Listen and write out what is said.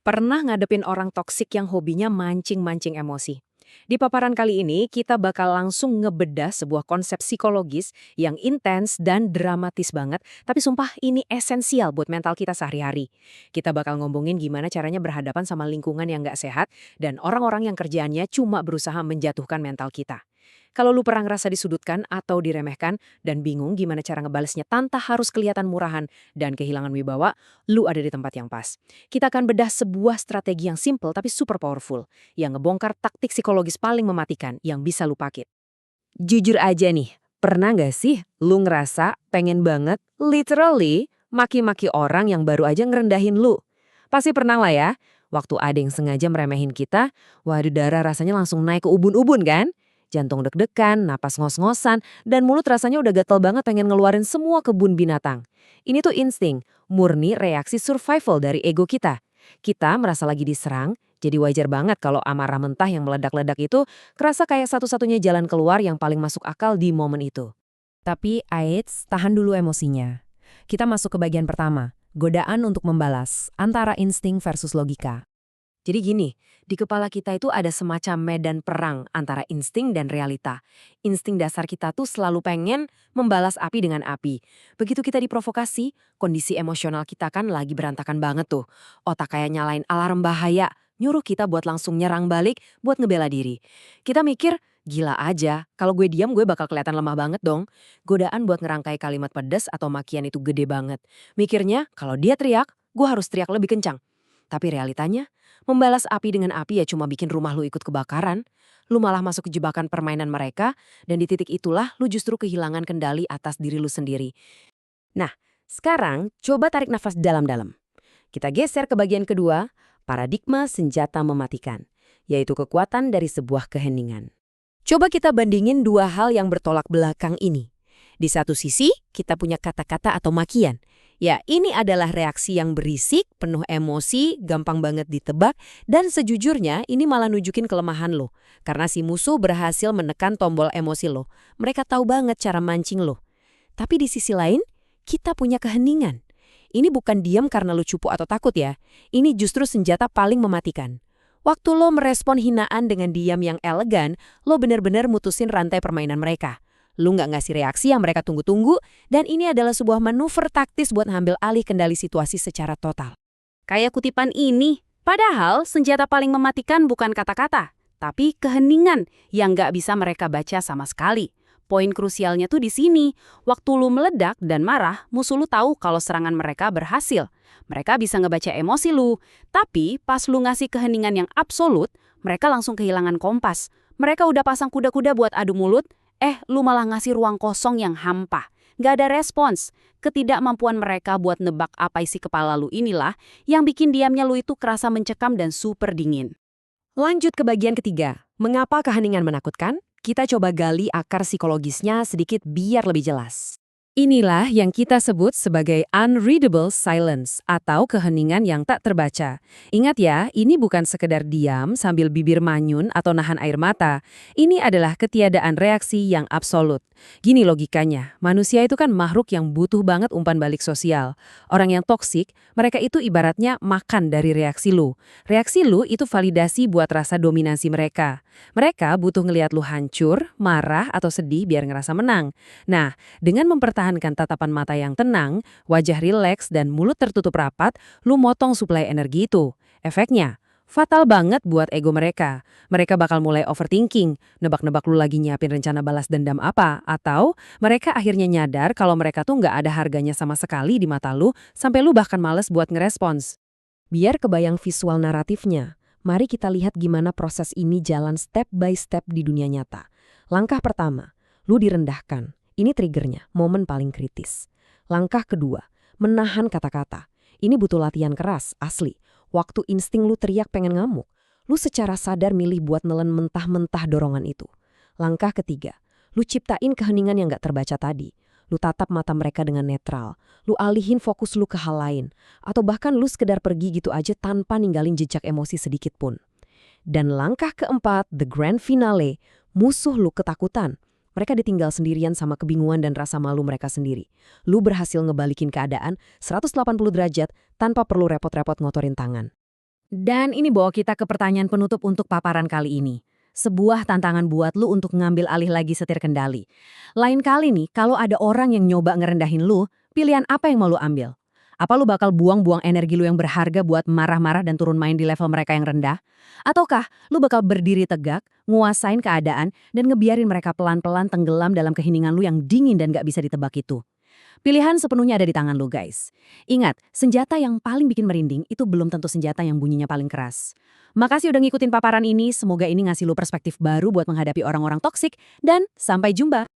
Pernah ngadepin orang toksik yang hobinya mancing-mancing emosi. Di paparan kali ini, kita bakal langsung ngebedah sebuah konsep psikologis yang intens dan dramatis banget, tapi sumpah ini esensial buat mental kita sehari-hari. Kita bakal ngomongin gimana caranya berhadapan sama lingkungan yang nggak sehat dan orang-orang yang kerjaannya cuma berusaha menjatuhkan mental kita. Kalau lu pernah ngerasa disudutkan atau diremehkan dan bingung gimana cara ngebalesnya tanpa harus kelihatan murahan dan kehilangan wibawa, lu ada di tempat yang pas. Kita akan bedah sebuah strategi yang simple tapi super powerful, yang ngebongkar taktik psikologis paling mematikan yang bisa lu pakai. Jujur aja nih, pernah nggak sih lu ngerasa pengen banget, literally, maki-maki orang yang baru aja ngerendahin lu? Pasti pernah lah ya, waktu ada yang sengaja meremehin kita, waduh darah rasanya langsung naik ke ubun-ubun kan? Jantung deg-degan, napas ngos-ngosan, dan mulut rasanya udah gatel banget pengen ngeluarin semua kebun binatang. Ini tuh insting, murni reaksi survival dari ego kita. Kita merasa lagi diserang, jadi wajar banget kalau amarah mentah yang meledak-ledak itu kerasa kayak satu-satunya jalan keluar yang paling masuk akal di momen itu. Tapi Aits, tahan dulu emosinya. Kita masuk ke bagian pertama, godaan untuk membalas, antara insting versus logika. Jadi gini, di kepala kita itu ada semacam medan perang antara insting dan realita. Insting dasar kita tuh selalu pengen membalas api dengan api. Begitu kita diprovokasi, kondisi emosional kita kan lagi berantakan banget tuh. Otak kayak nyalain alarm bahaya, nyuruh kita buat langsung nyerang balik buat ngebela diri. Kita mikir, gila aja, kalau gue diam gue bakal kelihatan lemah banget dong. Godaan buat ngerangkai kalimat pedas atau makian itu gede banget. Mikirnya, kalau dia teriak, gue harus teriak lebih kencang. Tapi realitanya, membalas api dengan api ya cuma bikin rumah lu ikut kebakaran. Lu malah masuk ke jebakan permainan mereka, dan di titik itulah lu justru kehilangan kendali atas diri lu sendiri. Nah, sekarang coba tarik nafas dalam-dalam. Kita geser ke bagian kedua, paradigma senjata mematikan, yaitu kekuatan dari sebuah keheningan. Coba kita bandingin dua hal yang bertolak belakang ini. Di satu sisi, kita punya kata-kata atau makian. Ya, ini adalah reaksi yang berisik, penuh emosi, gampang banget ditebak, dan sejujurnya ini malah nunjukin kelemahan lo. Karena si musuh berhasil menekan tombol emosi lo. Mereka tahu banget cara mancing lo. Tapi di sisi lain, kita punya keheningan. Ini bukan diam karena lo cupu atau takut ya. Ini justru senjata paling mematikan. Waktu lo merespon hinaan dengan diam yang elegan, lo benar-benar mutusin rantai permainan mereka. Lu nggak ngasih reaksi yang mereka tunggu-tunggu, dan ini adalah sebuah manuver taktis buat ngambil alih kendali situasi secara total. Kayak kutipan ini, padahal senjata paling mematikan bukan kata-kata, tapi keheningan yang nggak bisa mereka baca sama sekali. Poin krusialnya tuh di sini, waktu lu meledak dan marah, musuh lu tahu kalau serangan mereka berhasil. Mereka bisa ngebaca emosi lu, tapi pas lu ngasih keheningan yang absolut, mereka langsung kehilangan kompas. Mereka udah pasang kuda-kuda buat adu mulut, lu malah ngasih ruang kosong yang hampa. Gak ada respons. Ketidakmampuan mereka buat nebak apa isi kepala lu inilah yang bikin diamnya lu itu kerasa mencekam dan super dingin. Lanjut ke bagian ketiga. Mengapa keheningan menakutkan? Kita coba gali akar psikologisnya sedikit biar lebih jelas. Inilah yang kita sebut sebagai unreadable silence atau keheningan yang tak terbaca. Ingat ya, ini bukan sekedar diam sambil bibir manyun atau nahan air mata. Ini adalah ketiadaan reaksi yang absolut. Gini logikanya, manusia itu kan makhluk yang butuh banget umpan balik sosial. Orang yang toksik, mereka itu ibaratnya makan dari reaksi lu. Reaksi lu itu validasi buat rasa dominasi mereka. Mereka butuh ngelihat lu hancur, marah, atau sedih biar ngerasa menang. Nah, dengan mempertahankan tatapan mata yang tenang, wajah rileks, dan mulut tertutup rapat, lu motong suplai energi itu. Efeknya, fatal banget buat ego mereka. Mereka bakal mulai overthinking, nebak-nebak lu lagi nyiapin rencana balas dendam apa, atau mereka akhirnya nyadar kalau mereka tuh nggak ada harganya sama sekali di mata lu, sampai lu bahkan males buat ngerespons. Biar kebayang visual naratifnya, mari kita lihat gimana proses ini jalan step by step di dunia nyata. Langkah pertama, lu direndahkan. Ini triggernya, momen paling kritis. Langkah kedua, menahan kata-kata. Ini butuh latihan keras, asli. Waktu insting lu teriak pengen ngamuk, lu secara sadar milih buat nelen mentah-mentah dorongan itu. Langkah ketiga, lu ciptain keheningan yang gak terbaca tadi. Lu tatap mata mereka dengan netral. Lu alihin fokus lu ke hal lain. Atau bahkan lu sekedar pergi gitu aja tanpa ninggalin jejak emosi sedikit pun. Dan langkah keempat, the grand finale, musuh lu ketakutan. Mereka ditinggal sendirian sama kebingungan dan rasa malu mereka sendiri. Lu berhasil ngebalikin keadaan 180 derajat tanpa perlu repot-repot ngotorin tangan. Dan ini bawa kita ke pertanyaan penutup untuk paparan kali ini. Sebuah tantangan buat lu untuk ngambil alih lagi setir kendali. Lain kali nih, kalau ada orang yang nyoba ngerendahin lu, pilihan apa yang mau lu ambil? Apa lu bakal buang-buang energi lu yang berharga buat marah-marah dan turun main di level mereka yang rendah? Ataukah lu bakal berdiri tegak, nguasain keadaan, dan ngebiarin mereka pelan-pelan tenggelam dalam keheningan lu yang dingin dan gak bisa ditebak itu? Pilihan sepenuhnya ada di tangan lu guys. Ingat, senjata yang paling bikin merinding itu belum tentu senjata yang bunyinya paling keras. Makasih udah ngikutin paparan ini, semoga ini ngasih lu perspektif baru buat menghadapi orang-orang toksik, dan sampai jumpa!